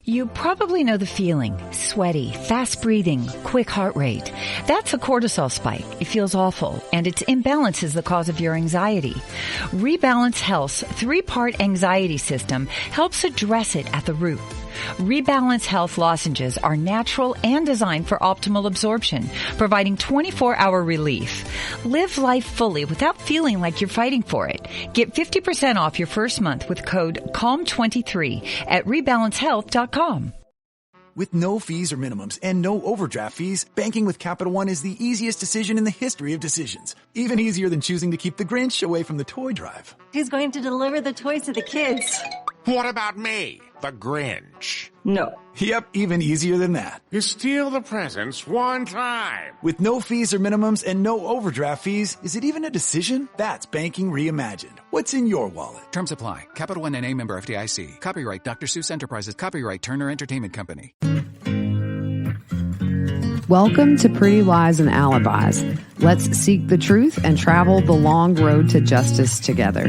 You probably know the feeling. Sweaty, fast breathing, quick heart rate. That's a cortisol spike. It feels awful, and its imbalance is the cause of your anxiety. Rebalance Health's 3-part anxiety system helps address it at the root. Rebalance Health lozenges are natural and designed for optimal absorption, providing 24-hour relief. Live life fully without feeling like you're fighting for it. Get 50% off your first month with code CALM23 at rebalancehealth.com. With no fees or minimums and no overdraft fees, banking with Capital One is the easiest decision in the history of decisions. Even easier than choosing to keep the Grinch away from the toy drive. Who's going to deliver the toys to the kids? What about me, the Grinch? No. Yep, even easier than that. You steal the presents one time. With no fees or minimums and no overdraft fees, is it even a decision? That's banking reimagined. What's in your wallet? Terms apply. Capital One N.A. member FDIC. Copyright Dr. Seuss Enterprises. Copyright Turner Entertainment Company. Welcome to Pretty Lies and Alibis. Let's seek the truth and travel the long road to justice together.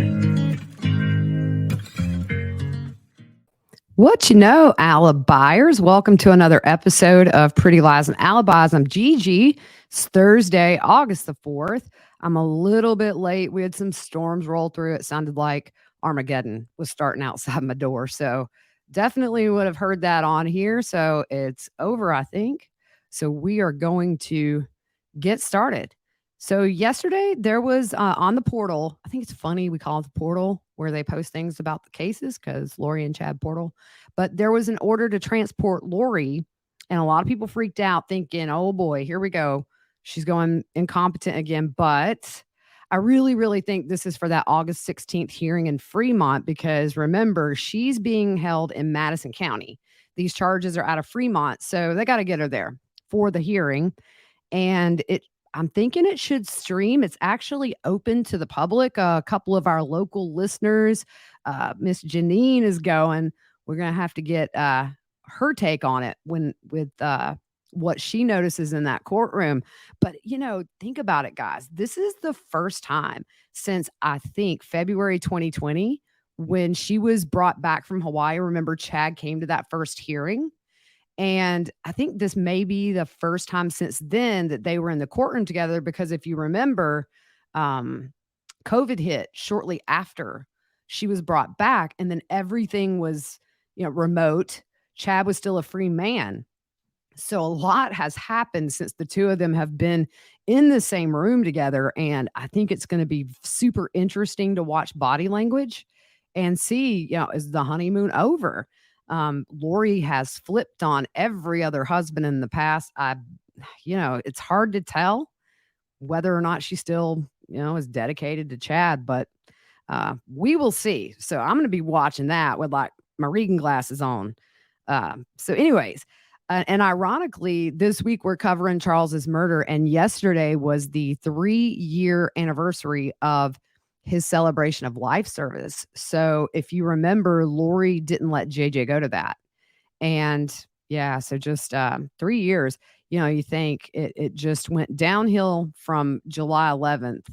What you know, Alibuyers? Welcome to another episode of Pretty Lies and Alibis. I'm GiGi. It's Thursday, August the 4th. I'm a little bit late. We had some storms roll through. It sounded like Armageddon was starting outside my door. So definitely would have heard that on here. So it's over, I think. So we are going to get started. So yesterday there was on the portal, I think it's funny we call it the portal, where they post things about the cases because Lori and Chad portal. But there was an order to transport Lori, and a lot of people freaked out thinking, oh boy, here we go. She's going incompetent again. But I really, really think this is for that August 16th hearing in Fremont, because remember, she's being held in Madison County. These charges are out of Fremont, so they got to get her there for the hearing. And I'm thinking it should stream. It's actually open to the public. A couple of our local listeners, Miss Janine is going. We're going to have to get her take on it with what she notices in that courtroom. But, think about it, guys. This is the first time since, I think, February 2020, when she was brought back from Hawaii. Remember, Chad came to that first hearing. And I think this may be the first time since then that they were in the courtroom together, because if you remember, COVID hit shortly after she was brought back, and then everything was, remote. Chad was still a free man. So a lot has happened since the two of them have been in the same room together. And I think it's going to be super interesting to watch body language and see, is the honeymoon over? Lori has flipped on every other husband in the past. It's hard to tell whether or not she still, is dedicated to Chad, but we will see. So I'm going to be watching that with like my reading glasses on. So anyways, and ironically, this week we're covering Charles's murder, and yesterday was the 3-year anniversary of his celebration of life service. So if you remember, Lori didn't let JJ go to that. And yeah, so just 3 years, you think it just went downhill from July 11th.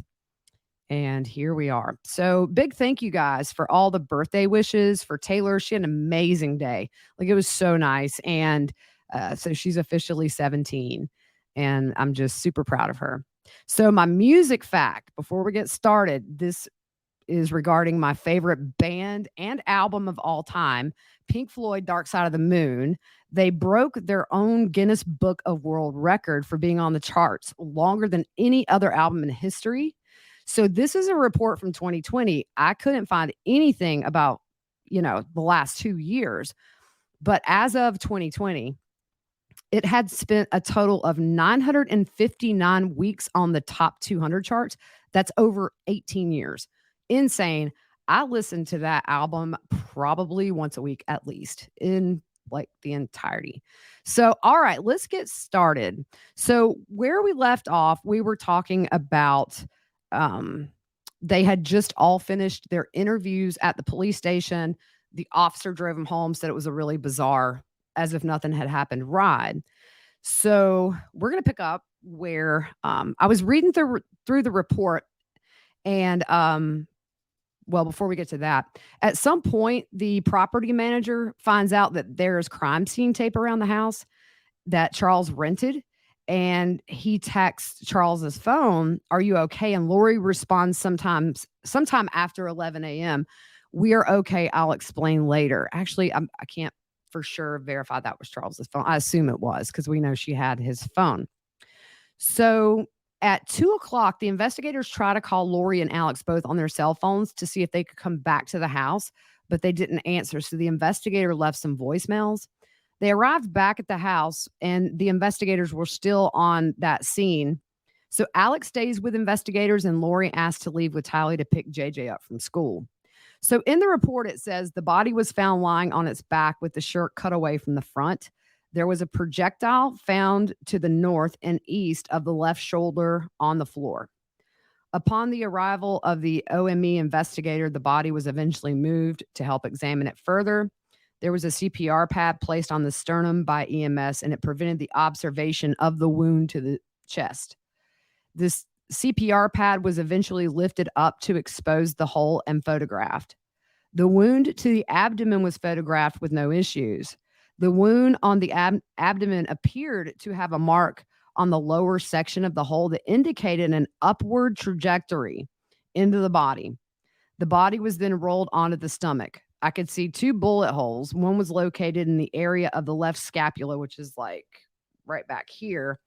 And here we are. So big thank you guys for all the birthday wishes for Taylor. She had an amazing day. Like, it was so nice. And so she's officially 17, and I'm just super proud of her. So my music fact, before we get started, this is regarding my favorite band and album of all time, Pink Floyd, Dark Side of the Moon. They broke their own Guinness Book of World Record for being on the charts longer than any other album in history. So this is a report from 2020. I couldn't find anything about, the last 2 years. But as of 2020, it had spent a total of 959 weeks on the top 200 charts. That's over 18 years. Insane. I listen to that album probably once a week at least, in like the entirety. So, all right, let's get started. So where we left off, we were talking about they had just all finished their interviews at the police station. The officer drove them home, said it was a really bizarre, as if nothing had happened, ride. So we're going to pick up where I was reading through the report, and well, before we get to that, at some point, the property manager finds out that there's crime scene tape around the house that Charles rented. And he texts Charles's phone, "Are you okay?" And Lori responds sometime after 11 a.m. "We are okay. I'll explain later." Actually, I can't for sure verify that was Charles's phone. I assume it was because we know she had his phone. So at 2:00, the investigators try to call Lori and Alex both on their cell phones to see if they could come back to the house, but they didn't answer. So the investigator left some voicemails. They arrived back at the house and the investigators were still on that scene. So Alex stays with investigators and Lori asked to leave with Tylee to pick JJ up from school. So in the report, it says the body was found lying on its back with the shirt cut away from the front. There was a projectile found to the north and east of the left shoulder on the floor. Upon the arrival of the OME investigator, the body was eventually moved to help examine it further. There was a CPR pad placed on the sternum by EMS, and it prevented the observation of the wound to the chest. This CPR pad was eventually lifted up to expose the hole and photographed. The wound to the abdomen was photographed with no issues. The wound on the abdomen appeared to have a mark on the lower section of the hole that indicated an upward trajectory into the body. The body was then rolled onto the stomach. I could see 2 bullet holes. One was located in the area of the left scapula, which is like right back here,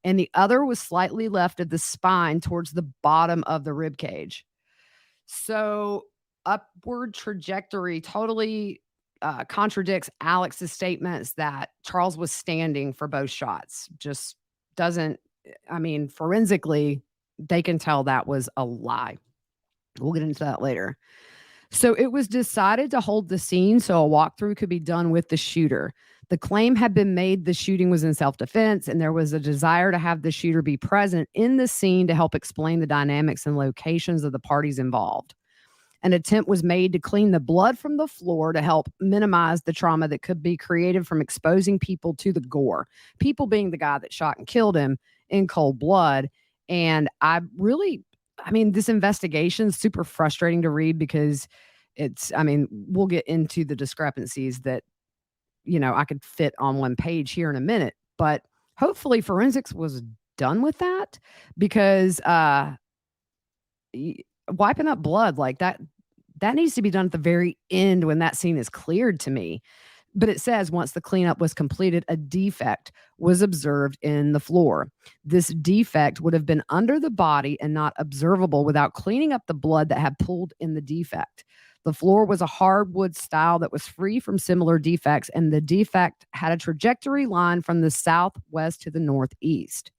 and the other was slightly left of the spine towards the bottom of the rib cage. So upward trajectory totally contradicts Alex's statements that Charles was standing for both shots. Just doesn't, forensically, they can tell that was a lie. We'll get into that later. So it was decided to hold the scene so a walkthrough could be done with the shooter. The claim had been made the shooting was in self-defense, and there was a desire to have the shooter be present in the scene to help explain the dynamics and locations of the parties involved. An attempt was made to clean the blood from the floor to help minimize the trauma that could be created from exposing people to the gore. People being the guy that shot and killed him in cold blood. And this investigation is super frustrating to read because we'll get into the discrepancies that, I could fit on one page here in a minute, but hopefully forensics was done with that because wiping up blood like that needs to be done at the very end when that scene is cleared to me. But it says once the cleanup was completed, a defect was observed in the floor. This defect would have been under the body and not observable without cleaning up the blood that had pooled in the defect. The floor was a hardwood style that was free from similar defects, and the defect had a trajectory line from the southwest to the northeast.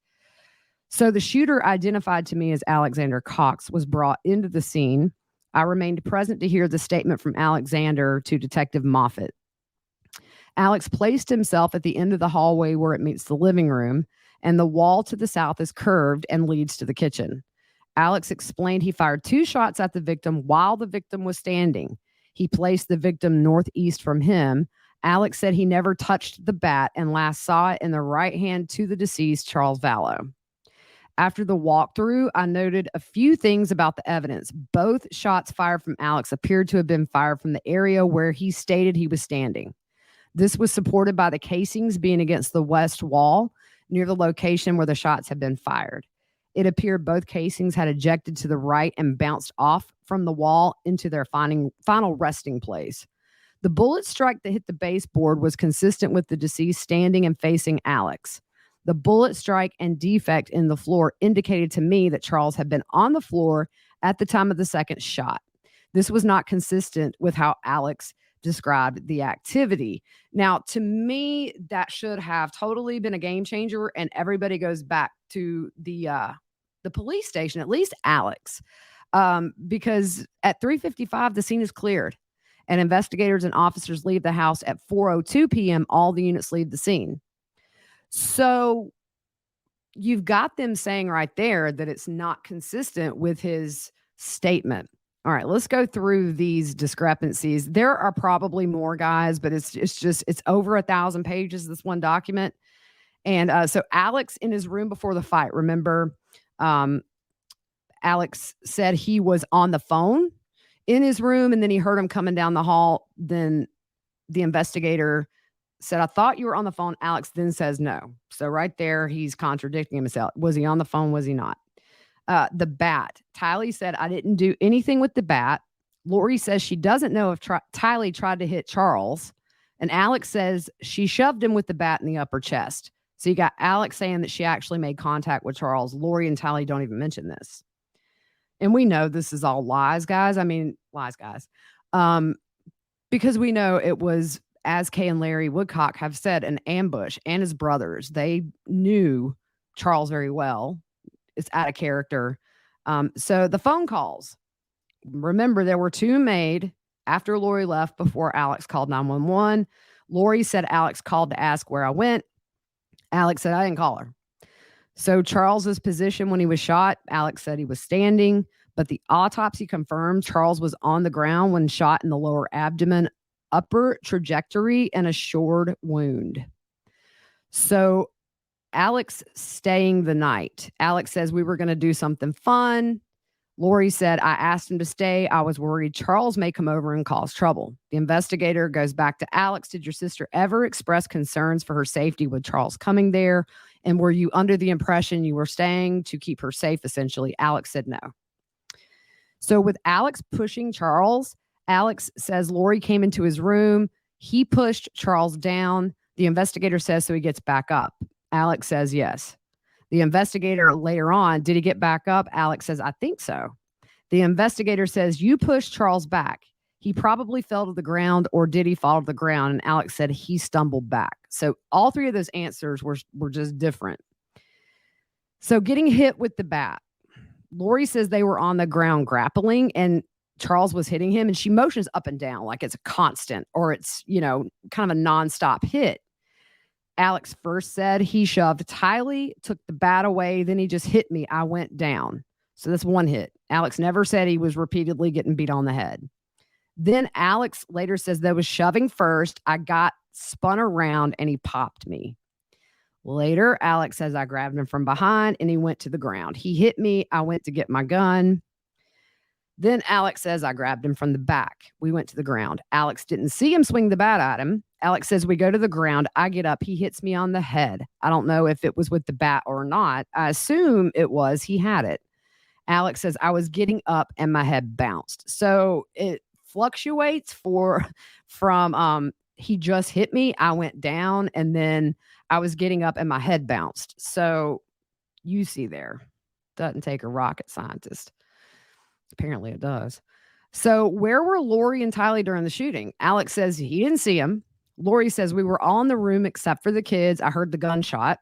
So the shooter, identified to me as Alexander Cox, was brought into the scene. I remained present to hear the statement from Alexander to Detective Moffat. Alex placed himself at the end of the hallway where it meets the living room, and the wall to the south is curved and leads to the kitchen. Alex explained he fired 2 shots at the victim while the victim was standing. He placed the victim northeast from him. Alex said he never touched the bat and last saw it in the right hand to the deceased, Charles Vallow. After the walkthrough, I noted a few things about the evidence. Both shots fired from Alex appeared to have been fired from the area where he stated he was standing. This was supported by the casings being against the west wall near the location where the shots had been fired. It appeared both casings had ejected to the right and bounced off from the wall into their final resting place. The bullet strike that hit the baseboard was consistent with the deceased standing and facing Alex. The bullet strike and defect in the floor indicated to me that Charles had been on the floor at the time of the second shot. This was not consistent with how Alex described the activity. Now, to me, that should have totally been a game changer, and everybody goes back to the police station, at least Alex, because at 3:55, the scene is cleared, and investigators and officers leave the house at 4:02 p.m. All the units leave the scene. So you've got them saying right there that it's not consistent with his statement. All right, let's go through these discrepancies. There are probably more, guys, but it's over 1,000 pages, this one document. And so Alex in his room before the fight, remember, Alex said he was on the phone in his room, and then he heard him coming down the hall. Then the investigator said, I thought you were on the phone. Alex then says no. So right there, he's contradicting himself. Was he on the phone? Was he not? The bat. Tylee said, I didn't do anything with the bat. Lori says she doesn't know if Tylee tried to hit Charles. And Alex says she shoved him with the bat in the upper chest. So you got Alex saying that she actually made contact with Charles. Lori and Tylee don't even mention this. And we know this is all lies, guys. I mean, lies, guys. Because we know it was, as Kay and Larry Woodcock have said, an ambush, and his brothers. They knew Charles very well. It's out of character. So the phone calls. Remember, there were 2 made after Lori left before Alex called 911. Lori said Alex called to ask where I went. Alex said, I didn't call her. So Charles's position when he was shot, Alex said he was standing, but the autopsy confirmed Charles was on the ground when shot in the lower abdomen, upper trajectory, and a shored wound. So Alex staying the night. Alex says we were going to do something fun. Lori said, I asked him to stay. I was worried Charles may come over and cause trouble. The investigator goes back to Alex. Did your sister ever express concerns for her safety with Charles coming there? And were you under the impression you were staying to keep her safe, essentially? Alex said no. So with Alex pushing Charles, Alex says Lori came into his room. He pushed Charles down. The investigator says so he gets back up. Alex says yes. The investigator later on, did he get back up? Alex says, I think so. The investigator says, you pushed Charles back. He probably fell to the ground, or did he fall to the ground? And Alex said he stumbled back. So all 3 of those answers were just different. So getting hit with the bat. Lori says they were on the ground grappling and Charles was hitting him, and she motions up and down like it's a constant, or it's, kind of a nonstop hit. Alex first said he shoved Tylee, took the bat away, then he just hit me. I went down. So that's 1 hit. Alex never said he was repeatedly getting beat on the head. Then Alex later says there was shoving first. I got spun around and he popped me. Later, Alex says I grabbed him from behind and he went to the ground. He hit me. I went to get my gun. Then Alex says I grabbed him from the back. We went to the ground. Alex didn't see him swing the bat at him. Alex says we go to the ground. I get up. He hits me on the head. I don't know if it was with the bat or not. I assume it was. He had it. Alex says I was getting up and my head bounced. So it fluctuates from he just hit me. I went down, and then I was getting up and my head bounced. So you see there, doesn't take a rocket scientist. Apparently it does. So where were Lori and Tylee during the shooting? Alex says he didn't see him. Lori says we were all in the room except for the kids. I heard the gunshot.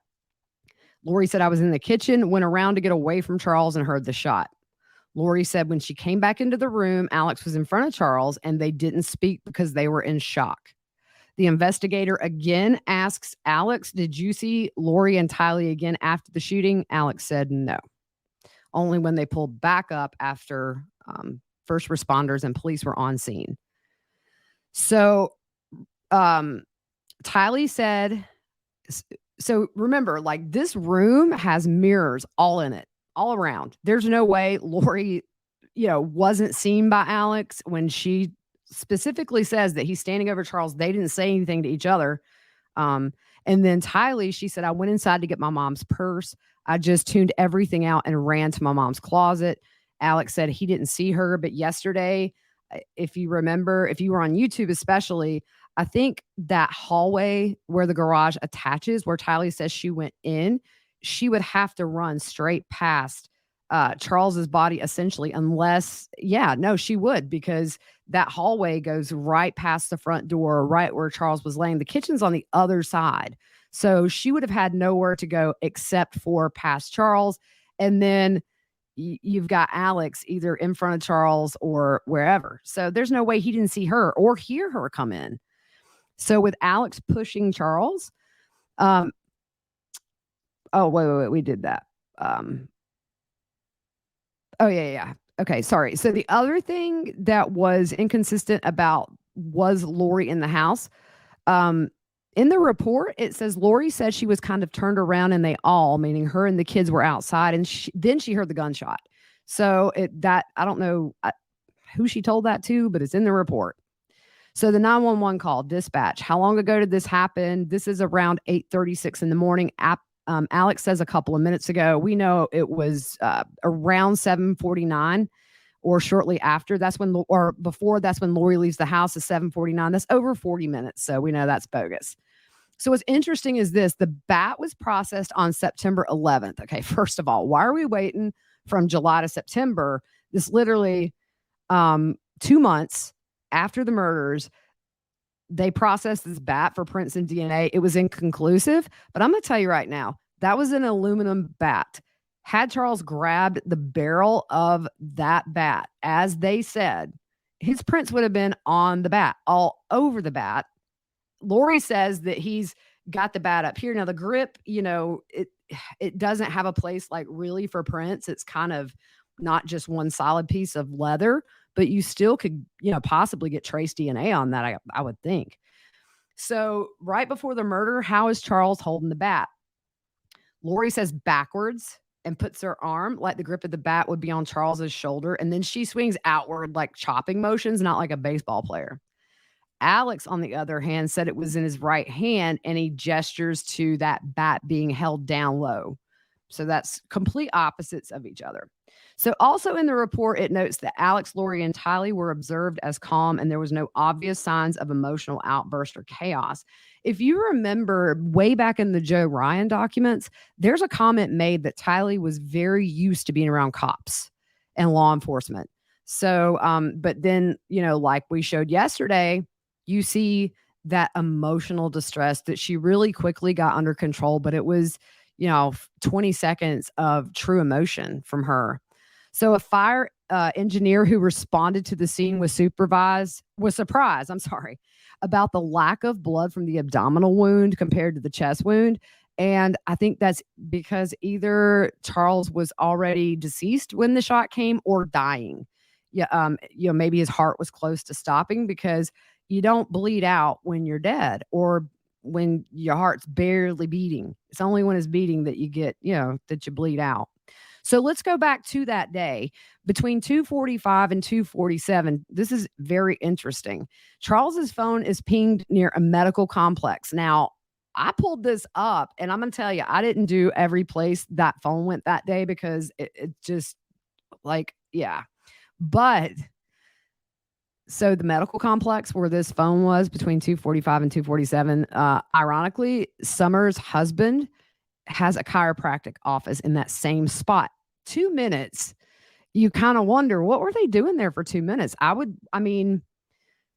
Lori said I was in the kitchen, went around to get away from Charles and heard the shot. Lori said when she came back into the room, Alex was in front of Charles and they didn't speak because they were in shock. The investigator again asks Alex, did you see Lori and Tylee again after the shooting? Alex said no. Only when they pulled back up after first responders and police were on scene. So Tylee said, so remember, like, this room has mirrors all in it, all around. There's no way Lori, wasn't seen by Alex when she specifically says that he's standing over Charles. They didn't say anything to each other. And then Tylee, she said, I went inside to get my mom's purse. I just tuned everything out and ran to my mom's closet. Alex said he didn't see her, but yesterday, if you remember, if you were on YouTube especially, I think that hallway where the garage attaches, where Tylee says she went in, she would have to run straight past Charles's body essentially, unless, she would, because that hallway goes right past the front door, right where Charles was laying. The kitchen's on the other side. So she would have had nowhere to go except for past Charles. And then you've got Alex either in front of Charles or wherever. So there's no way he didn't see her or hear her come in. So with Alex pushing Charles, wait, we did that. Okay, sorry. So the other thing that was inconsistent about was Lori in the house. In the report, it says Lori said she was kind of turned around and they all, meaning her and the kids, were outside, and then she heard the gunshot. So I don't know. who she told that to, but it's in the report. So the 911 call, dispatch, how long ago did this happen? This is around 8:36 in the morning. Alex says a couple of minutes ago. We know it was around 7:49 or shortly after. That's when Lori leaves the house at 7:49. That's over 40 minutes. So we know that's bogus. So what's interesting is this: the bat was processed on September 11th. Okay, first of all, why are we waiting from July to September? This literally 2 months after the murders, they processed this bat for prints and DNA. It was inconclusive, but I'm going to tell you right now, that was an aluminum bat. Had Charles grabbed the barrel of that bat, as they said, his prints would have been on the bat, all over the bat. Lori says that he's got the bat up here. Now the grip, it doesn't have a place like really for prints. It's kind of not just one solid piece of leather, but you still could, possibly get trace DNA on that, I would think. So right before the murder, how is Charles holding the bat? Lori says backwards and puts her arm like the grip of the bat would be on Charles's shoulder. And then she swings outward like chopping motions, not like a baseball player. Alex, on the other hand, said it was in his right hand, and he gestures to that bat being held down low. So that's complete opposites of each other. So also in the report, it notes that Alex, Lori, and Tylee were observed as calm, and there was no obvious signs of emotional outburst or chaos. If you remember way back in the Joe Ryan documents, there's a comment made that Tylee was very used to being around cops and law enforcement. So, but then, like we showed yesterday, you see that emotional distress that she really quickly got under control, but it was, 20 seconds of true emotion from her. So a fire engineer who responded to the scene was surprised about the lack of blood from the abdominal wound compared to the chest wound. And I think that's because either Charles was already deceased when the shot came or dying. Maybe his heart was close to stopping, because you don't bleed out when you're dead or when your heart's barely beating. It's only when it's beating that you get, that you bleed out. So let's go back to that day between 2:45 and 2:47. This is very interesting. Charles's phone is pinged near a medical complex. Now, I pulled this up, and I'm going to tell you, I didn't do every place that phone went that day, because it just but so the medical complex where this phone was between 2:45 and 2:47, ironically, Summer's husband has a chiropractic office in that same spot. 2 minutes. You kind of wonder, what were they doing there for 2 minutes?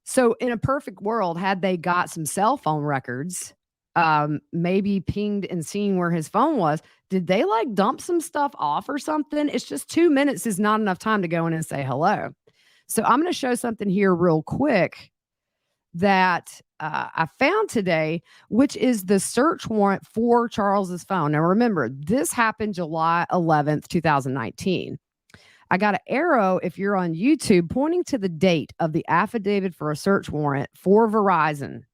So in a perfect world, had they got some cell phone records, maybe pinged and seen where his phone was, did they dump some stuff off or something? It's just 2 minutes is not enough time to go in and say hello. So I'm going to show something here real quick that I found today, which is the search warrant for Charles's phone. Now, remember, this happened July 11th, 2019. I got an arrow, if you're on YouTube, pointing to the date of the affidavit for a search warrant for Verizon.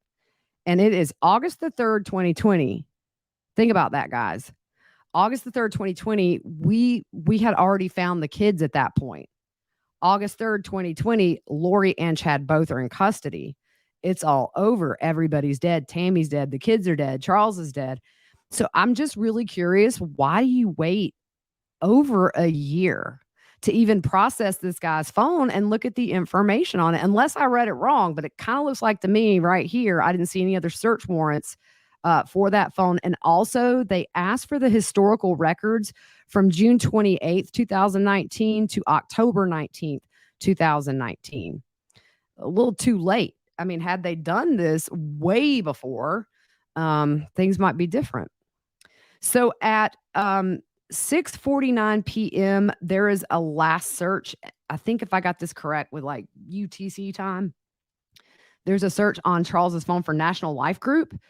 And it is August the 3rd, 2020. Think about that, guys. August the 3rd, 2020, we had already found the kids at that point. August 3rd, 2020, Lori and Chad both are in custody. It's all over. Everybody's dead. Tammy's dead. The kids are dead. Charles is dead. So I'm just really curious, why do you wait over a year to even process this guy's phone and look at the information on it? Unless I read it wrong, but it kind of looks like to me right here, I didn't see any other search warrants for that phone. And also they asked for the historical records from June 28th, 2019 to October 19th, 2019. A little too late. Had they done this way before, things might be different. So at 6:49 p.m., there is a last search. I think if I got this correct with UTC time, there's a search on Charles's phone for National Life Group.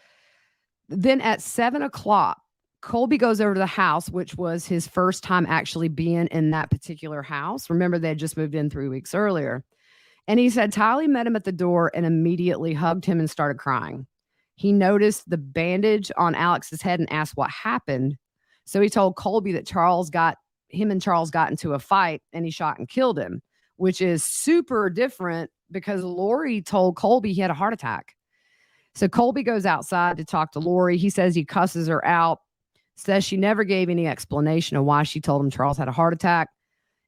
Then at 7 o'clock, Colby goes over to the house, which was his first time actually being in that particular house. Remember, they had just moved in 3 weeks earlier. And he said Tylee met him at the door and immediately hugged him and started crying. He noticed the bandage on Alex's head and asked what happened. So he told Colby that Charles got into a fight and he shot and killed him, which is super different because Lori told Colby he had a heart attack. So Colby goes outside to talk to Lori. He says he cusses her out, says she never gave any explanation of why she told him Charles had a heart attack.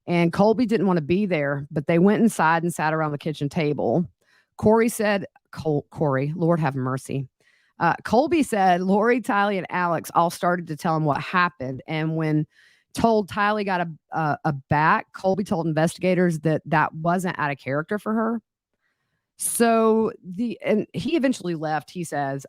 And Colby didn't want to be there, but they went inside and sat around the kitchen table. Corey said, Corey, Lord have mercy. Colby said Lori, Tylee, and Alex all started to tell him what happened. And when told Tylee got a back, Colby told investigators that wasn't out of character for her. So and he eventually left, he says.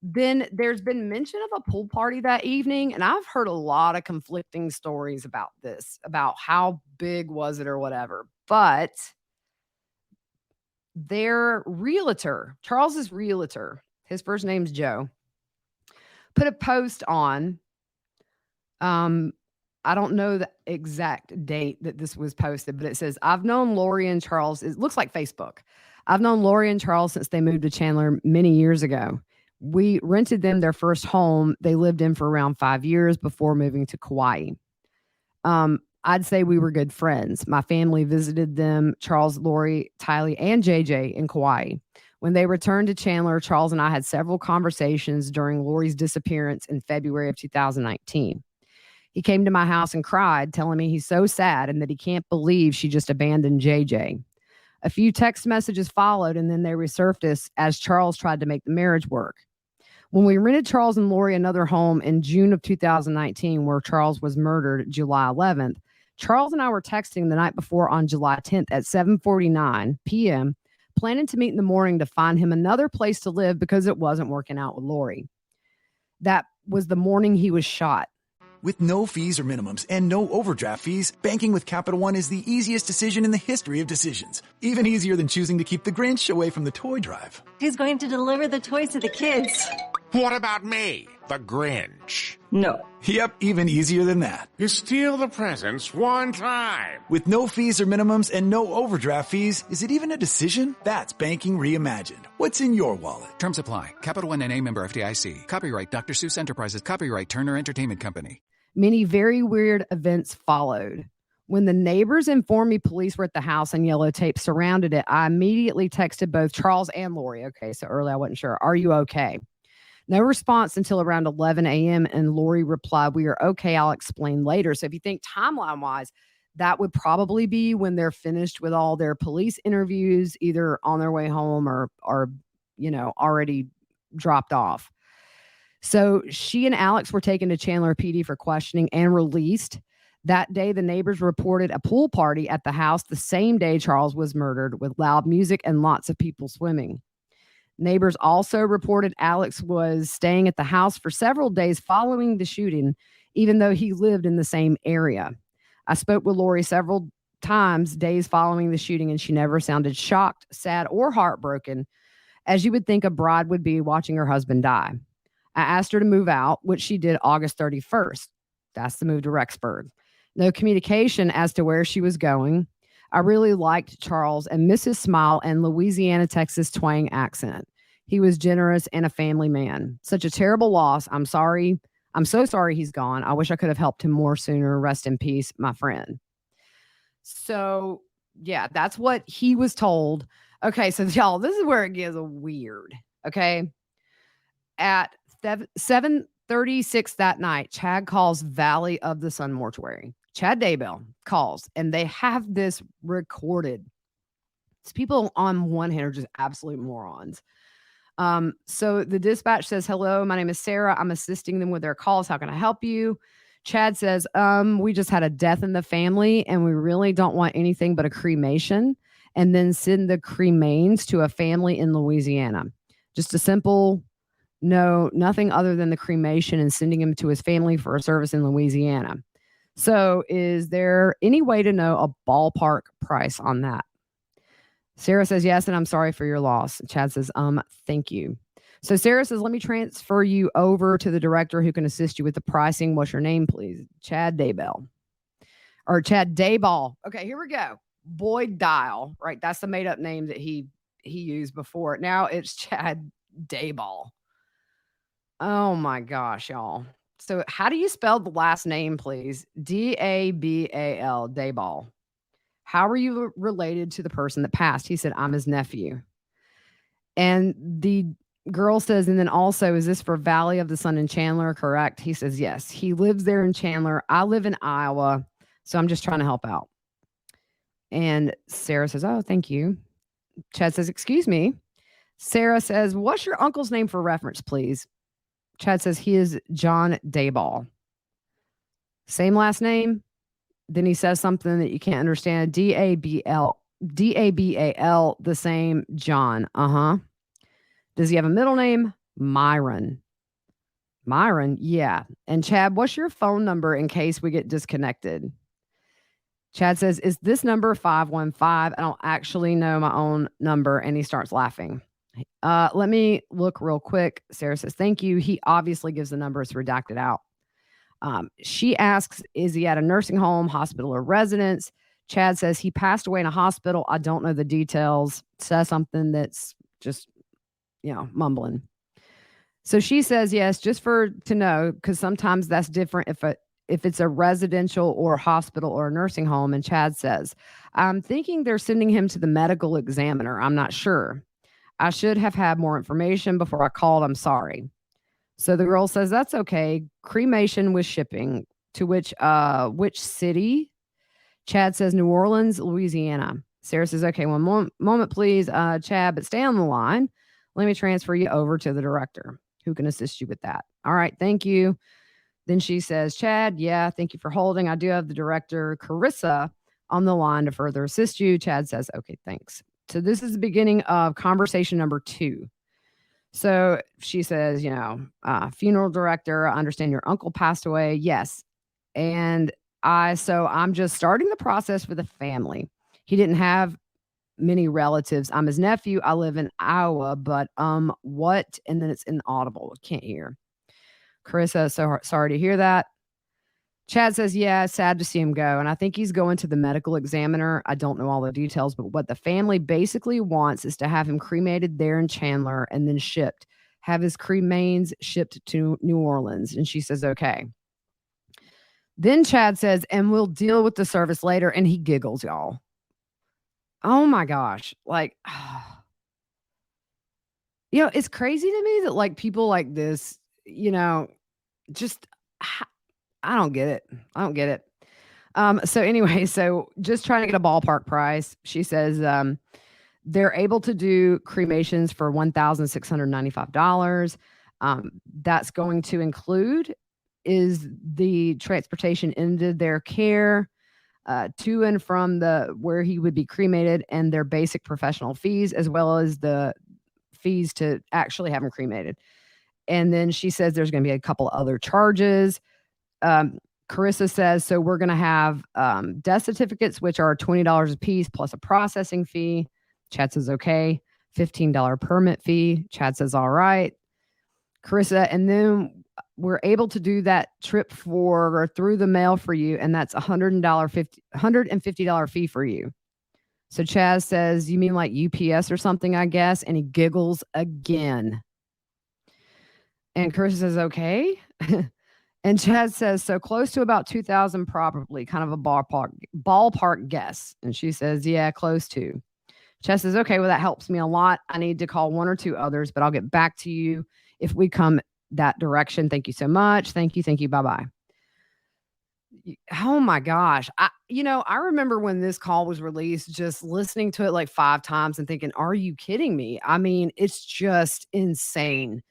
Then there's been mention of a pool party that evening, and I've heard a lot of conflicting stories about this, about how big was it or whatever. But their realtor, Charles's realtor, his first name's Joe, put a post on. I don't know the exact date that this was posted, but it says, I've known Lori and Charles. It looks like Facebook. I've known Lori and Charles since they moved to Chandler many years ago. We rented them their first home they lived in for around 5 years before moving to Kauai. I'd say we were good friends. My family visited them, Charles, Lori, Tylee, and JJ in Kauai. When they returned to Chandler, Charles and I had several conversations during Lori's disappearance in February of 2019. He came to my house and cried, telling me he's so sad and that he can't believe she just abandoned JJ. A few text messages followed, and then they resurfaced as Charles tried to make the marriage work. When we rented Charles and Lori another home in June of 2019, where Charles was murdered July 11th, Charles and I were texting the night before on July 10th at 7:49 p.m., planning to meet in the morning to find him another place to live because it wasn't working out with Lori. That was the morning he was shot. With no fees or minimums and no overdraft fees, banking with Capital One is the easiest decision in the history of decisions. Even easier than choosing to keep the Grinch away from the toy drive. Who's going to deliver the toys to the kids? What about me, the Grinch? No. Yep, even easier than that. You steal the presents one time. With no fees or minimums and no overdraft fees, is it even a decision? That's banking reimagined. What's in your wallet? Terms apply. Capital One NA, member FDIC. Copyright Dr. Seuss Enterprises. Copyright Turner Entertainment Company. Many very weird events followed. When the neighbors informed me police were at the house and yellow tape surrounded it, I immediately texted both Charles and Lori. Okay, so early I wasn't sure. Are you okay? No response until around 11 a.m. And Lori replied, we are okay. I'll explain later. So if you think timeline wise, that would probably be when they're finished with all their police interviews, either on their way home or already dropped off. So she and Alex were taken to Chandler PD for questioning and released. That day, the neighbors reported a pool party at the house the same day Charles was murdered, with loud music and lots of people swimming. Neighbors also reported Alex was staying at the house for several days following the shooting, even though he lived in the same area. I spoke with Lori several times days following the shooting, and she never sounded shocked, sad, or heartbroken, as you would think a bride would be watching her husband die. I asked her to move out, which she did August 31st. That's the move to Rexburg. No communication as to where she was going. I really liked Charles and miss his smile and Louisiana, Texas twang accent. He was generous and a family man. Such a terrible loss. I'm sorry. I'm so sorry he's gone. I wish I could have helped him more sooner. Rest in peace, my friend. So, yeah, that's what he was told. Okay, so y'all, this is where it gets weird. Okay. At 7:36 that night, Chad calls Valley of the Sun Mortuary. Chad Daybell calls, and they have this recorded. These people on one hand are just absolute morons. So the dispatch says, hello, my name is Sarah. I'm assisting them with their calls. How can I help you? Chad says, we just had a death in the family, and we really don't want anything but a cremation, and then send the cremains to a family in Louisiana. Just a simple no, nothing other than the cremation and sending him to his family for a service in Louisiana. So is there any way to know a ballpark price on that? Sarah says, yes, and I'm sorry for your loss. Chad says, thank you. So Sarah says, let me transfer you over to the director who can assist you with the pricing. What's your name, please? Chad Daybell. Or Chad Dayball. Okay, here we go. Boyd Dial, right? That's the made up name that he used before. Now it's Chad Dayball. Oh my gosh, y'all. So how do you spell the last name, please? Dabbal, Dayball. How are you related to the person that passed? He said, I'm his nephew. And the girl says, and then also, is this for Valley of the Sun in Chandler? Correct. He says, yes. He lives there in Chandler. I live in Iowa. So I'm just trying to help out. And Sarah says, oh, thank you. Chad says, excuse me. Sarah says, what's your uncle's name for reference, please? Chad says, he is John Daybell. Same last name. Then he says something that you can't understand. D-A-B-L, the same John. Uh-huh. Does he have a middle name? Myron. Myron, yeah. And Chad, what's your phone number in case we get disconnected? Chad says, is this number 515? I don't actually know my own number. And he starts laughing. Let me look real quick. Sarah says, thank you. He obviously gives the number. It's redacted out. She asks, is he at a nursing home, hospital, or residence? Chad says he passed away in a hospital. I don't know the details. Says something that's just, mumbling. So she says, yes, just to know, because sometimes that's different if it's a residential or hospital or a nursing home. And Chad says, I'm thinking they're sending him to the medical examiner. I'm not sure. I should have had more information before I called. I'm sorry. So the girl says, that's okay. Cremation with shipping. To which city? Chad says, New Orleans, Louisiana. Sarah says, okay, one moment, please, Chad, but stay on the line. Let me transfer you over to the director who can assist you with that. All right, thank you. Then she says, Chad, yeah, thank you for holding. I do have the director, Carissa, on the line to further assist you. Chad says, okay, thanks. So this is the beginning of conversation number 2. So she says, funeral director, I understand your uncle passed away. Yes. And I'm just starting the process for the family. He didn't have many relatives. I'm his nephew. I live in Iowa, but what? And then it's inaudible. Can't hear. Carissa, so sorry to hear that. Chad says, yeah, sad to see him go. And I think he's going to the medical examiner. I don't know all the details, but what the family basically wants is to have him cremated there in Chandler and then shipped. Have his cremains shipped to New Orleans. And she says, okay. Then Chad says, and we'll deal with the service later. And he giggles, y'all. Oh my gosh. Like, it's crazy to me that people like this, just, I don't get it. So anyway, so just trying to get a ballpark price. She says, they're able to do cremations for $1,695. That's going to include is the transportation into their care, to and from where he would be cremated, and their basic professional fees, as well as the fees to actually have him cremated. And then she says there's going to be a couple other charges. Carissa says, so we're going to have death certificates, which are $20 a piece plus a processing fee. Chad says, okay. $15 permit fee. Chad says, all right. Carissa, and then we're able to do that trip through the mail for you, and that's $150 fee for you. So Chad says, you mean like UPS or something, I guess? And he giggles again. And Carissa says, okay. And Chad says, so close to about 2,000 probably, kind of a ballpark guess. And she says, yeah, close to. Chad says, okay, well, that helps me a lot. I need to call 1 or 2 others, but I'll get back to you if we come that direction. Thank you so much. Thank you. Bye-bye. Oh my gosh. I remember when this call was released, just listening to it like 5 times and thinking, are you kidding me? I mean, it's just insane.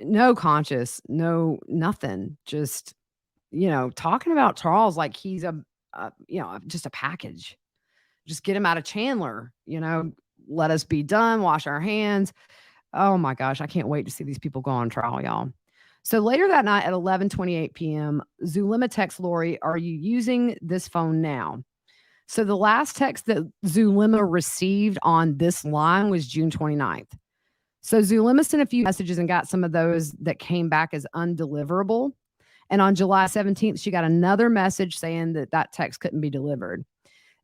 No conscious, no nothing. Just, talking about Charles like he's just a package. Just get him out of Chandler, let us be done, wash our hands. Oh my gosh, I can't wait to see these people go on trial, y'all. So later that night at 11:28 p.m., Zulema texts Lori, are you using this phone now? So the last text that Zulema received on this line was June 29th. So Zulema sent a few messages and got some of those that came back as undeliverable. And on July 17th, she got another message saying that text couldn't be delivered.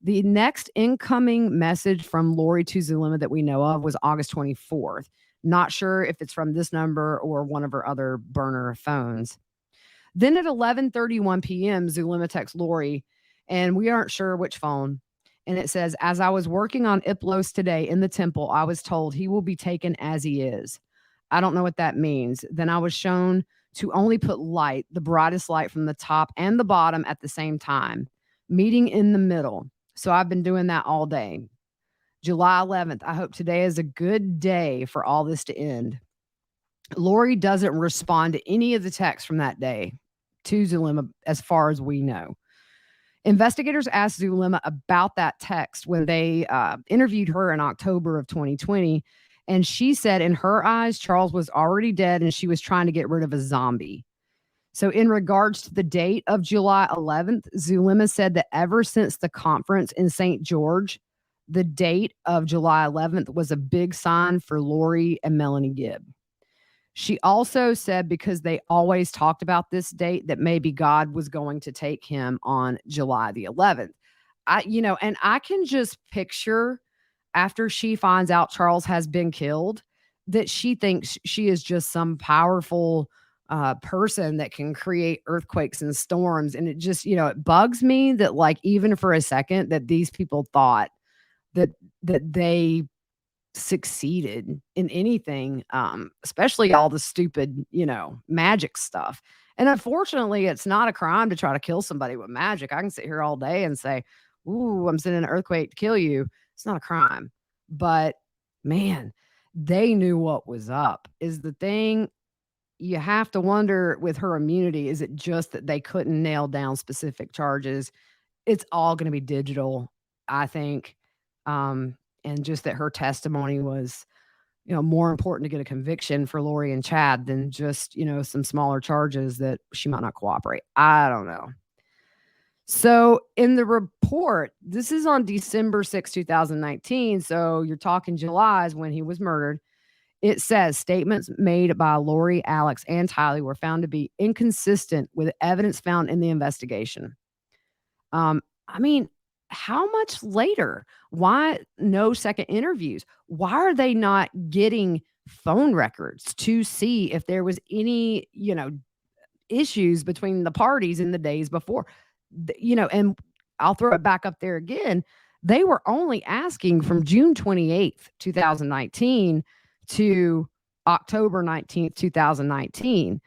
The next incoming message from Lori to Zulema that we know of was August 24th. Not sure if it's from this number or one of her other burner phones. Then at 11:31 p.m., Zulema texts Lori, and we aren't sure which phone. And it says, as I was working on Iplos today in the temple, I was told he will be taken as he is. I don't know what that means. Then I was shown to only put light, the brightest light from the top and the bottom at the same time, meeting in the middle. So I've been doing that all day. July 11th, I hope today is a good day for all this to end. Lori doesn't respond to any of the texts from that day to Zulema, as far as we know. Investigators asked Zulema about that text when they interviewed her in October of 2020. And she said in her eyes, Charles was already dead and she was trying to get rid of a zombie. So in regards to the date of July 11th, Zulema said that ever since the conference in St. George, the date of July 11th was a big sign for Lori and Melanie Gibb. She also said because they always talked about this date that maybe God was going to take him on July the 11th. And I can just picture after she finds out Charles has been killed, that she thinks she is just some powerful person that can create earthquakes and storms. And it just, it bugs me that like, even for a second that these people thought that they succeeded in anything, especially all the stupid, magic stuff. And unfortunately, it's not a crime to try to kill somebody with magic. I can sit here all day and say, ooh, I'm sending an earthquake to kill you. It's not a crime. But man, they knew what was up is the thing. You have to wonder with her immunity, is it just that they couldn't nail down specific charges? It's all going to be digital, I think. And just that her testimony was, more important to get a conviction for Lori and Chad than just, some smaller charges that she might not cooperate. I don't know. So in the report, this is on December 6, 2019. So you're talking July is when he was murdered. It says statements made by Lori, Alex, and Tylee were found to be inconsistent with evidence found in the investigation. How much later? Why no second interviews? Why are they not getting phone records to see if there was any, issues between the parties in the days before? And I'll throw it back up there again. They were only asking from June 28th, 2019 to October 19th, 2019.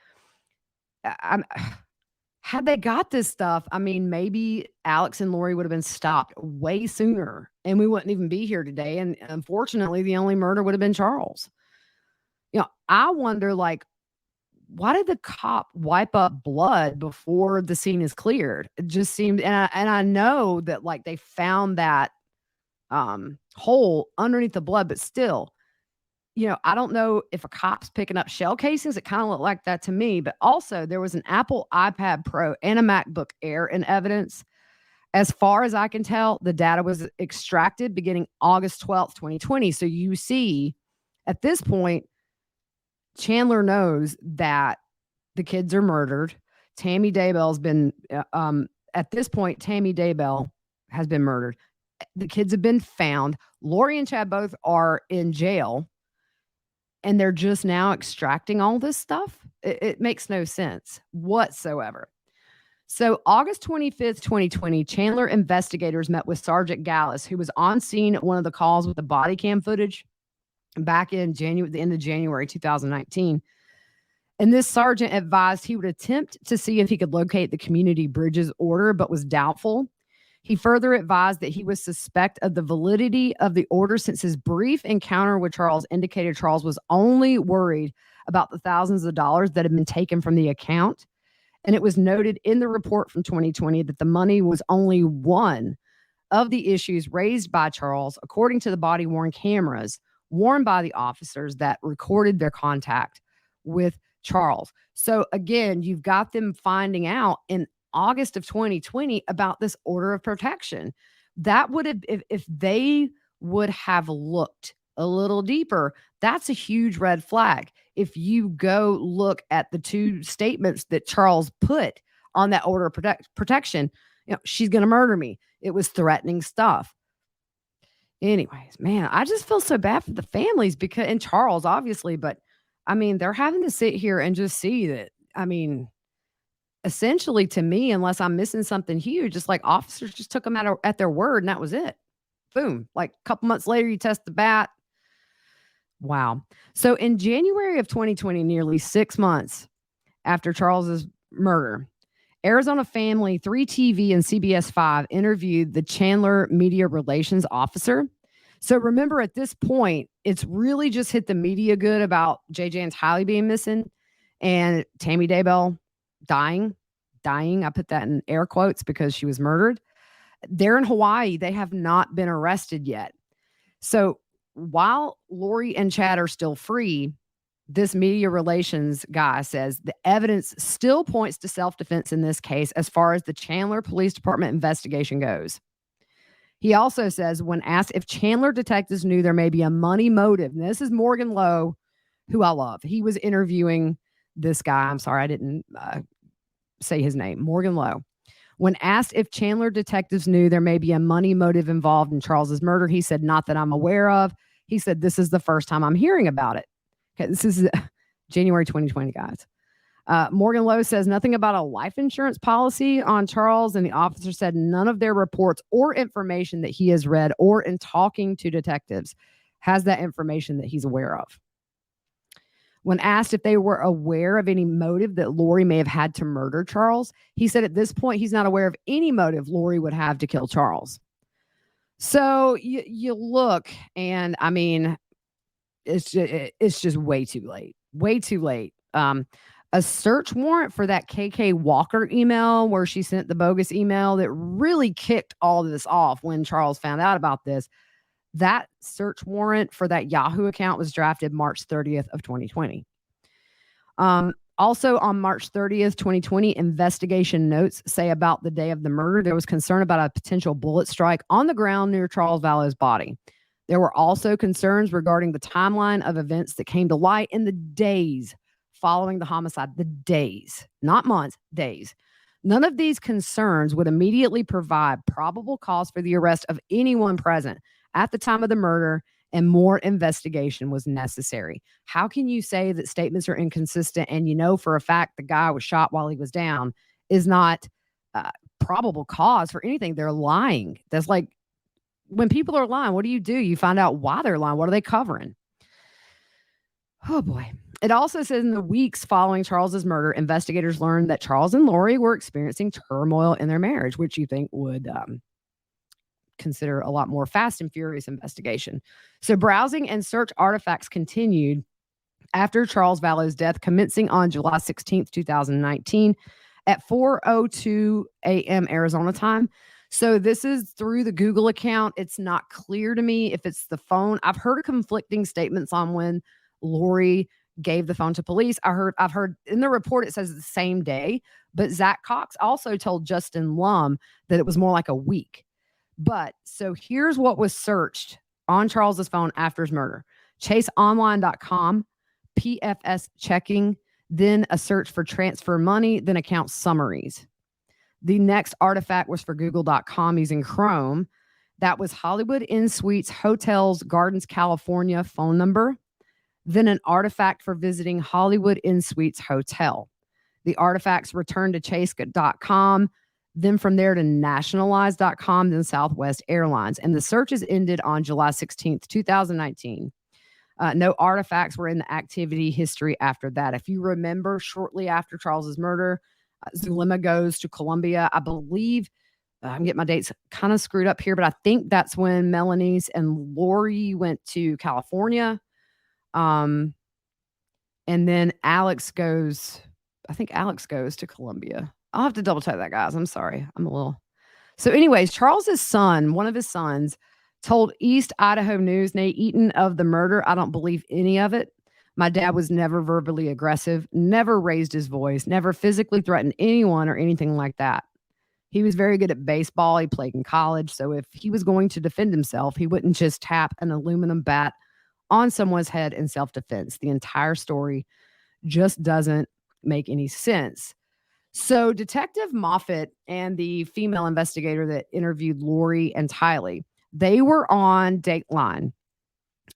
Had they got this stuff, maybe Alex and Lori would have been stopped way sooner and we wouldn't even be here today. And unfortunately, the only murder would have been Charles. I wonder, why did the cop wipe up blood before the scene is cleared? It just seemed, and I know that they found that hole underneath the blood, but still, I don't know if a cop's picking up shell casings. It kind of looked like that to me. But also, there was an Apple iPad Pro and a MacBook Air in evidence. As far as I can tell, the data was extracted beginning August 12th, 2020. So you see, at this point, Chandler knows that the kids are murdered. Tammy Daybell's been, at this point, Tammy Daybell has been murdered. The kids have been found. Lori and Chad both are in jail. And they're just now extracting all this stuff. It makes no sense whatsoever. So August 25th, 2020, Chandler investigators met with Sergeant Gallus, who was on scene at one of the calls with the body cam footage back in January, the end of January 2019. And this sergeant advised he would attempt to see if he could locate the community bridges order, but was doubtful. He further advised that he was suspect of the validity of the order since his brief encounter with Charles indicated Charles was only worried about the thousands of dollars that had been taken from the account. And it was noted in the report from 2020 that the money was only one of the issues raised by Charles, according to the body-worn cameras worn by the officers that recorded their contact with Charles. So again, you've got them finding out in August of 2020 about this order of protection. That would have, if they would have looked a little deeper, that's a huge red flag. If you go look at the two statements that Charles put on that order of protection, she's going to murder me. It was threatening stuff. Anyways, man, I just feel so bad for the families and Charles, obviously, but they're having to sit here and just see that, essentially, to me, unless I'm missing something huge, it's like officers just took them at their word and that was it. Boom. Like a couple months later, you test the bat. Wow. So in January of 2020, nearly 6 months after Charles's murder, Arizona Family, 3 TV, and CBS 5 interviewed the Chandler media relations officer. So remember, at this point, it's really just hit the media good about JJ and Tylee being missing and Tammy Daybell dying. I put that in air quotes because she was murdered. They're in Hawaii. They have not been arrested yet. So while Lori and Chad are still free, this media relations guy says the evidence still points to self-defense in this case as far as the Chandler Police Department investigation goes. He also says when asked if Chandler detectives knew there may be a money motive, and this is Morgan Lowe, who I love. He was interviewing this guy. I'm sorry, I didn't say his name. Morgan Lowe. When asked if Chandler detectives knew there may be a money motive involved in Charles's murder, he said, "Not that I'm aware of." He said, "This is the first time I'm hearing about it." Okay, this is January 2020, guys. Morgan Lowe says nothing about a life insurance policy on Charles, and the officer said none of their reports or information that he has read or in talking to detectives has that information that he's aware of. When asked if they were aware of any motive that Lori may have had to murder Charles, he said at this point he's not aware of any motive Lori would have to kill Charles. So you look, and I mean, it's just way too late. Way too late. A search warrant for that KK Walker email where she sent the bogus email that really kicked all of this off when Charles found out about this. That search warrant for that Yahoo account was drafted March 30th of 2020. Also on March 30th, 2020, investigation notes say about the day of the murder, there was concern about a potential bullet strike on the ground near Charles Vallow's body. There were also concerns regarding the timeline of events that came to light in the days following the homicide. The days, not months, days. None of these concerns would immediately provide probable cause for the arrest of anyone present at the time of the murder, and more investigation was necessary. How can you say that statements are inconsistent and you know for a fact the guy was shot while he was down is not probable cause for anything? They're lying. That's like when people are lying, what do? You find out why they're lying. What are they covering? Oh, boy. It also says in the weeks following Charles's murder, investigators learned that Charles and Lori were experiencing turmoil in their marriage, which you think would consider a lot more fast and furious investigation. So browsing and search artifacts continued after Charles Vallow's death, commencing on July 16th, 2019 at 4:02 a.m. Arizona time. So this is through the Google account. It's not clear to me if it's the phone. I've heard conflicting statements on when Lori gave the phone to police. I've heard in the report it says the same day, but Zach Cox also told Justin Lum that it was more like a week. But so here's what was searched on Charles's phone after his murder: chaseonline.com, PFS checking, then a search for transfer money, then account summaries. The next artifact was for google.com using Chrome. That was Hollywood Inn Suites Hotels Gardens, California phone number. Then an artifact for visiting Hollywood Inn Suites Hotel. The artifacts returned to chase.com, then from there to nationalize.com, then Southwest Airlines. And the searches ended on July 16th, 2019. No artifacts were in the activity history after that. If you remember, shortly after Charles's murder, Zulema goes to Colombia. I believe, I'm getting my dates kind of screwed up here, but I think that's when Melanie's and Lori went to California. And then Alex goes to Colombia. I'll have to double check that, guys. I'm sorry. So anyways, Charles's son, one of his sons, told East Idaho News, Nate Eaton, of the murder, "I don't believe any of it. My dad was never verbally aggressive, never raised his voice, never physically threatened anyone or anything like that. He was very good at baseball. He played in college. So if he was going to defend himself, he wouldn't just tap an aluminum bat on someone's head in self-defense. The entire story just doesn't make any sense." So Detective Moffitt and the female investigator that interviewed Lori and Tylee, they were on Dateline.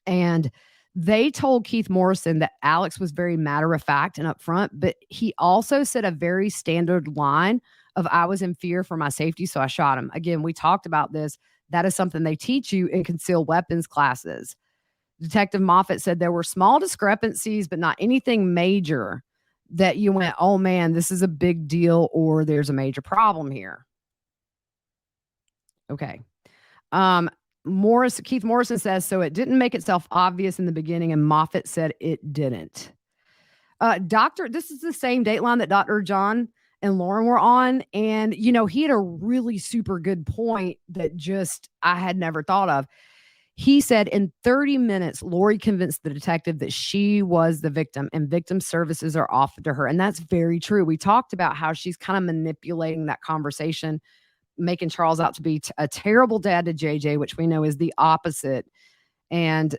And They told Keith Morrison that Alex was very matter-of-fact and upfront, but he also said a very standard line of, I was in fear for my safety, so I shot him. Again, we talked about this. That is something they teach you in concealed weapons classes. Detective Moffat said there were small discrepancies, but not anything major that you went, oh man, this is a big deal, or there's a major problem here. Okay. Keith Morrison says, so it didn't make itself obvious in the beginning, and Moffat said it didn't. This is the same Dateline that Dr. John and Lauren were on. And, he had a really super good point that I had never thought of. He said in 30 minutes, Lori convinced the detective that she was the victim and victim services are offered to her. And that's very true. We talked about how she's kind of manipulating that conversation, making Charles out to be a terrible dad to JJ, which we know is the opposite. And,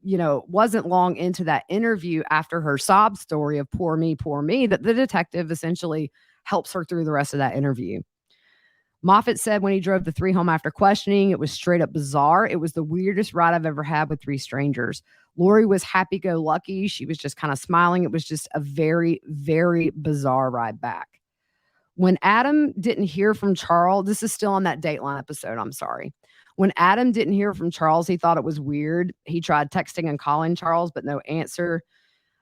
wasn't long into that interview after her sob story of poor me, that the detective essentially helps her through the rest of that interview. Moffat said when he drove the 3 home after questioning, it was straight up bizarre. It was the weirdest ride I've ever had with 3 strangers. Lori was happy-go-lucky. She was just kind of smiling. It was just a very, very bizarre ride back. When Adam didn't hear from Charles, this is still on that Dateline episode, I'm sorry. When Adam didn't hear from Charles, he thought it was weird. He tried texting and calling Charles, but no answer.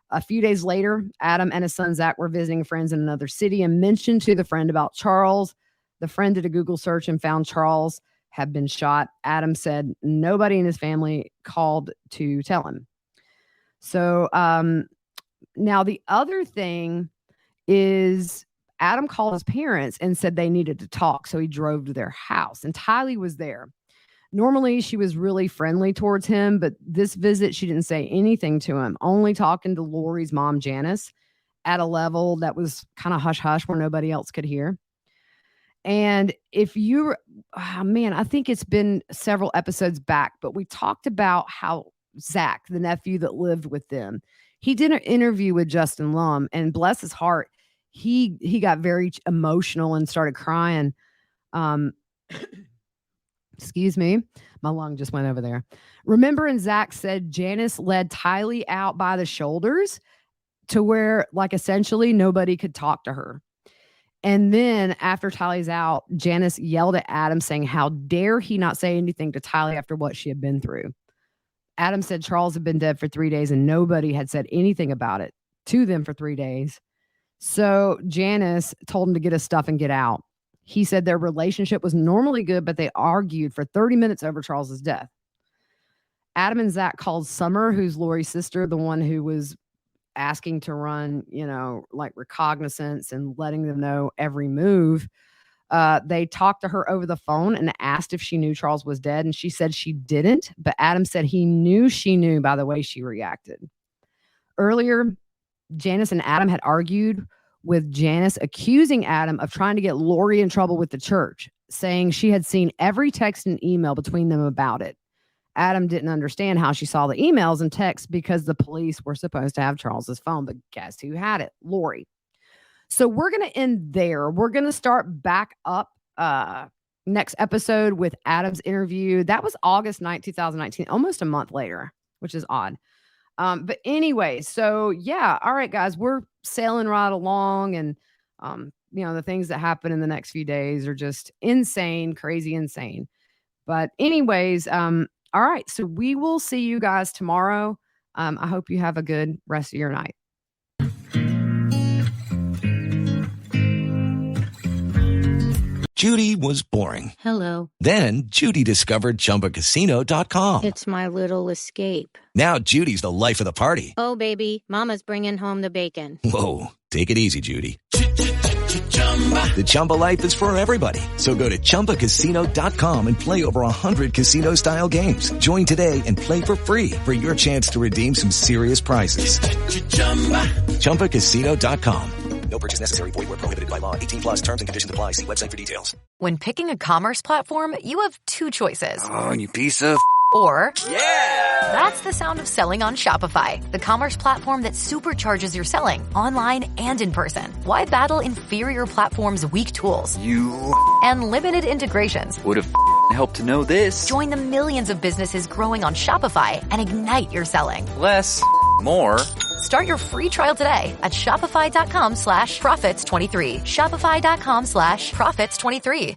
A few days later, Adam and his son Zach were visiting friends in another city and mentioned to the friend about Charles. The friend did a Google search and found Charles had been shot. Adam said nobody in his family called to tell him. So now the other thing is Adam called his parents and said they needed to talk. So he drove to their house and Tylee was there. Normally she was really friendly towards him, but this visit, she didn't say anything to him, only talking to Lori's mom, Janice, at a level that was kind of hush-hush where nobody else could hear. And I think it's been several episodes back, but we talked about how Zach, the nephew that lived with them, he did an interview with Justin Lum, and bless his heart, he got very emotional and started crying. Excuse me, my lung just went over there. Remember, and Zach said Janice led Tylee out by the shoulders to where, like, essentially nobody could talk to her. And then after Tylee's out, Janice yelled at Adam saying, how dare he not say anything to Tylee after what she had been through. Adam said Charles had been dead for 3 days and nobody had said anything about it to them for 3 days. So Janice told him to get his stuff and get out. He said their relationship was normally good, but they argued for 30 minutes over Charles's death. Adam and Zach called Summer, who's Lori's sister, the one who was asking to run, like recognizance and letting them know every move. They talked to her over the phone and asked if she knew Charles was dead. And she said she didn't, but Adam said he knew she knew by the way she reacted. Earlier, Janice and Adam had argued, with Janice accusing Adam of trying to get Lori in trouble with the church, saying she had seen every text and email between them about it. Adam didn't understand how she saw the emails and texts because the police were supposed to have Charles's phone, but guess who had it? Lori. So we're going to end there. We're going to start back up next episode with Adam's interview. That was August 9th, 2019, almost a month later, which is odd. But anyway, so yeah. All right, guys, we're sailing right along, and the things that happen in the next few days are just insane, crazy, insane. But anyways, all right, so we will see you guys tomorrow. I hope you have a good rest of your night. Judy was boring. Hello. Then Judy discovered ChumbaCasino.com. It's my little escape. Now Judy's the life of the party. Oh, baby, mama's bringing home the bacon. Whoa, take it easy, Judy. The Chumba life is for everybody. So go to ChumbaCasino.com and play over 100 casino-style games. Join today and play for free for your chance to redeem some serious prizes. ChumbaCasino.com. No purchase necessary. Void where prohibited by law. 18+ terms and conditions apply. See website for details. When picking a commerce platform, you have 2 choices. Oh, you piece of... Or... Yeah! That's the sound of selling on Shopify, the commerce platform that supercharges your selling online and in person. Why battle inferior platforms' weak tools? You... And limited integrations. Would have... help to know this. Join the millions of businesses growing on Shopify and ignite your selling. Less, more. Start your free trial today at shopify.com/profits23. Shopify.com/profits23.